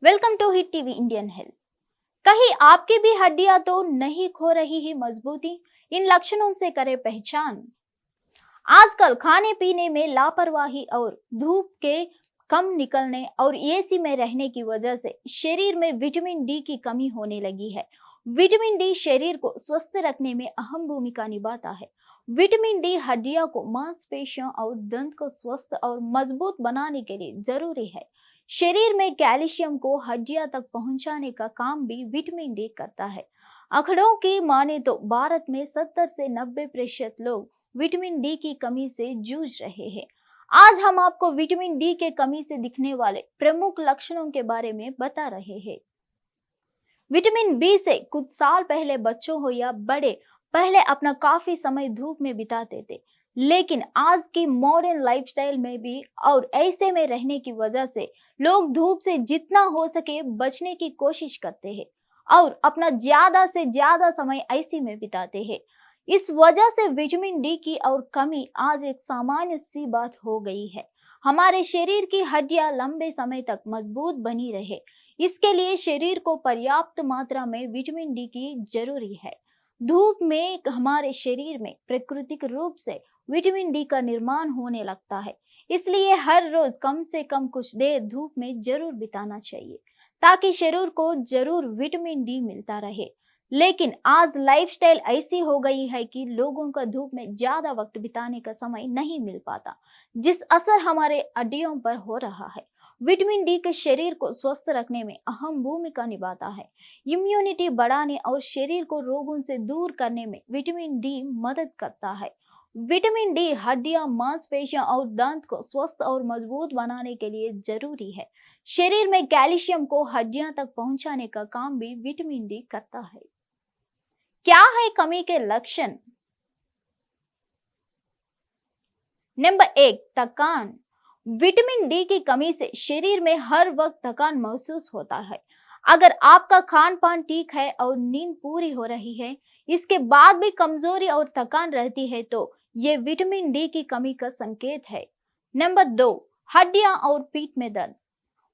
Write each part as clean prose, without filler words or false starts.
Welcome to hit TV Indian health. कहीं आपकी भी हड्डियां तो नहीं खो रही है मजबूती? इन लक्षणों से करें पहचान। आजकल खाने पीने में लापरवाही और धूप के कम निकलने और एसी में रहने की वजह से शरीर में विटामिन डी की कमी होने लगी है। विटामिन डी शरीर को स्वस्थ रखने में अहम भूमिका निभाता है। विटामिन डी हड्डियों को, मांसपेशियों और दंत को स्वस्थ और मजबूत बनाने के लिए जरूरी है। शरीर में कैल्शियम को हड्डियों तक पहुंचाने का काम भी विटामिन डी करता है। आंकड़ों की माने तो भारत में 70 से 90% लोग विटामिन डी की कमी से जूझ रहे हैं। आज हम आपको विटामिन डी के कमी से दिखने वाले प्रमुख लक्षणों के बारे में बता रहे हैं। विटामिन बी से कुछ साल पहले बच्चों हो या बड़े पहले अपना काफी समय धूप में बिताते थे, लेकिन आज की मॉडर्न लाइफस्टाइल में भी और ऐसे में रहने की वजह से लोग धूप से जितना हो सके बचने की कोशिश करते हैं और अपना ज्यादा से ज्यादा समय ऐसी में बिताते हैं। इस वजह से विटामिन डी की और कमी आज एक सामान्य सी बात हो गई है। हमारे शरीर की हड्डियां लंबे समय तक मजबूत बनी रहे, इसके लिए शरीर को पर्याप्त मात्रा में विटामिन डी की जरूरी है। धूप में हमारे शरीर में प्राकृतिक रूप से विटामिन डी का निर्माण होने लगता है, इसलिए हर रोज कम से कम कुछ देर धूप में जरूर बिताना चाहिए ताकि शरीर को जरूर विटामिन डी मिलता रहे। लेकिन आज लाइफस्टाइल ऐसी हो गई है कि लोगों का धूप में ज्यादा वक्त बिताने का समय नहीं मिल पाता, जिस असर हमारे हड्डियों पर हो रहा है। विटामिन डी के शरीर को स्वस्थ रखने में अहम भूमिका निभाता है। इम्यूनिटी बढ़ाने और शरीर को रोगों से दूर करने में विटामिन डी मदद करता है। विटामिन डी हड्डियां, मांसपेशियां और दांत को स्वस्थ और मजबूत बनाने के लिए जरूरी है। शरीर में कैल्शियम को हड्डियां तक पहुंचाने का काम भी विटामिन डी करता है। क्या है कमी के लक्षण? नंबर 1, थकान। विटामिन डी की कमी से शरीर में हर वक्त थकान महसूस होता है। अगर आपका खान पान ठीक है और नींद पूरी हो रही है, इसके बाद भी कमजोरी और थकान रहती है तो ये विटामिन डी की कमी का संकेत है। नंबर 2, हड्डियां और पीठ में दर्द।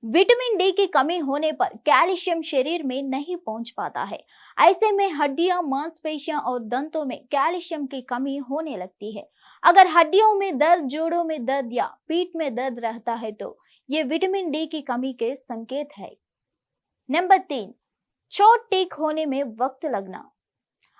विटामिन डी की कमी होने पर कैल्शियम शरीर में नहीं पहुंच पाता है। ऐसे में हड्डियां, मांसपेशियां और दंतों में कैल्शियम की कमी होने लगती है। अगर हड्डियों में दर्द, जोड़ों में दर्द या पीठ में दर्द रहता है तो ये विटामिन डी की कमी के संकेत है। नंबर 3, चोट ठीक होने में वक्त लगना।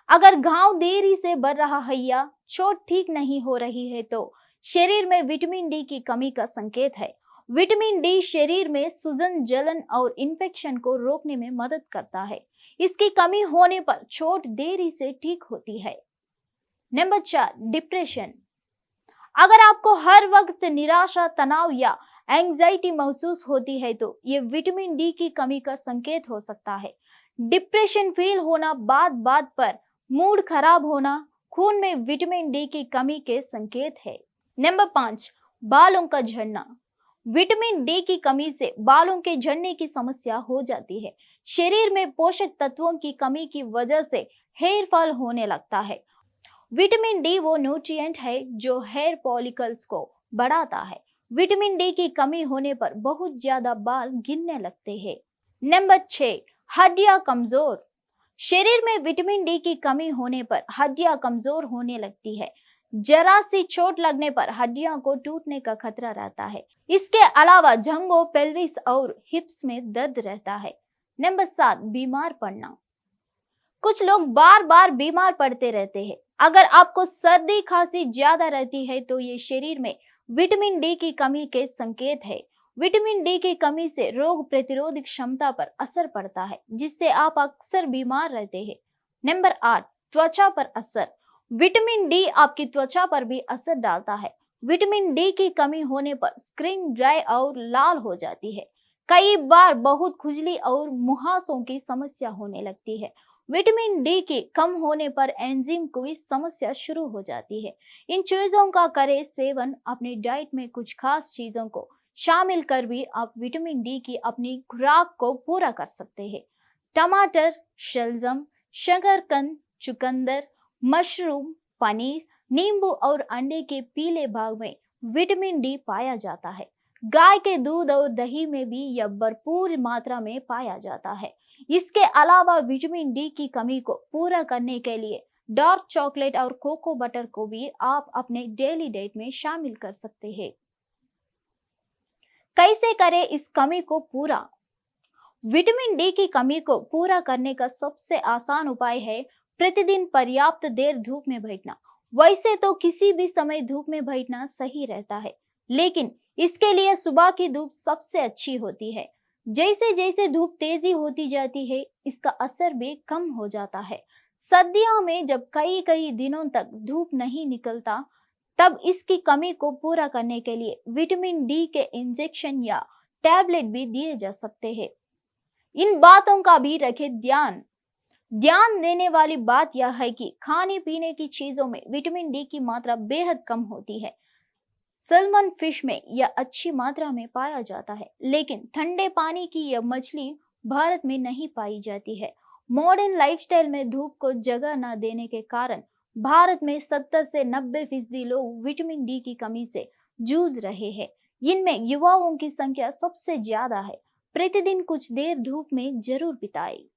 अगर घाव देरी से बढ़ रहा है या चोट ठीक नहीं हो रही है तो शरीर में विटामिन डी की कमी का संकेत है। विटामिन डी शरीर में सूजन, जलन और इन्फेक्शन को रोकने में मदद करता है। इसकी कमी होने पर चोट देरी से ठीक होती है। Number 4, depression. अगर आपको हर वक्त निराशा, तनाव या एंजाइटी महसूस होती है तो ये विटामिन डी की कमी का संकेत हो सकता है। डिप्रेशन फील होना, बात बात पर मूड खराब होना, खून में विटामिन डी की कमी के संकेत है। नंबर 5, बालों का झड़ना। विटामिन डी की कमी से बालों के झड़ने की समस्या हो जाती है। शरीर में पोषक तत्वों की कमी की वजह से हेयर फॉल होने लगता है। विटामिन डी वो न्यूट्रिएंट है जो हेयर फॉलिकल्स को बढ़ाता है। विटामिन डी की कमी होने पर बहुत ज्यादा बाल गिरने लगते हैं। नंबर 6, हड्डियां कमजोर। शरीर में विटामिन डी की कमी होने पर हड्डियां कमजोर होने लगती है। जरा सी चोट लगने पर हड्डियों को टूटने का खतरा रहता है। इसके अलावा जंघों, पेल्विस और हिप्स में दर्द रहता है। नंबर 7, बीमार पड़ना। कुछ लोग बार बार बीमार पड़ते रहते हैं। अगर आपको सर्दी, खांसी ज्यादा रहती है तो ये शरीर में विटामिन डी की कमी के संकेत है। विटामिन डी की कमी से रोग प्रतिरोधक क्षमता पर असर पड़ता है, जिससे आप अक्सर बीमार रहते हैं। नंबर 8, त्वचा पर असर। विटामिन डी आपकी त्वचा पर भी असर डालता है। विटामिन डी की कमी होने पर स्किन ड्राई और लाल हो जाती है। कई बार बहुत खुजली और मुहासों की समस्या होने लगती है। विटामिन डी के कम होने पर एंजाइम की समस्या शुरू हो जाती है। इन चीजों का करें सेवन। अपनी डाइट में कुछ खास चीजों को शामिल कर भी आप विटामिन डी की अपनी खुराक को पूरा कर सकते हैं। टमाटर, शलजम, शकरकंद, चुकंदर, मशरूम, पनीर, नींबू और अंडे के पीले भाग में विटामिन डी पाया जाता है। गाय के दूध और दही में भी यह भरपूर मात्रा में पाया जाता है। इसके अलावा विटामिन डी की कमी को पूरा करने के लिए डार्क चॉकलेट और कोको बटर को भी आप अपने डेली डाइट में शामिल कर सकते हैं। कैसे करें इस कमी को पूरा? विटामिन डी की कमी को पूरा करने का सबसे आसान उपाय है प्रतिदिन पर्याप्त देर धूप में बैठना। वैसे तो किसी भी समय धूप में बैठना सही रहता है, लेकिन इसके लिए सुबह की धूप सबसे अच्छी होती है। जैसे जैसे धूप तेजी होती जाती है, इसका असर भी कम हो जाता है। सर्दियों में जब कई कई दिनों तक धूप नहीं निकलता, तब इसकी कमी को पूरा करने के लिए विटामिन डी के इंजेक्शन या टैबलेट भी दिए जा सकते हैं। इन बातों का भी रखें ध्यान। ध्यान देने वाली बात यह है कि खाने पीने की चीजों में विटामिन डी की मात्रा बेहद कम होती है। सैल्मन फिश में यह अच्छी मात्रा में पाया जाता है, लेकिन ठंडे पानी की यह मछली भारत में नहीं पाई जाती है। मॉडर्न लाइफस्टाइल में धूप को जगह न देने के कारण भारत में 70 से 90% लोग विटामिन डी की कमी से जूझ रहे हैं। इनमें युवाओं की संख्या सबसे ज्यादा है। प्रतिदिन कुछ देर धूप में जरूर बिताएं।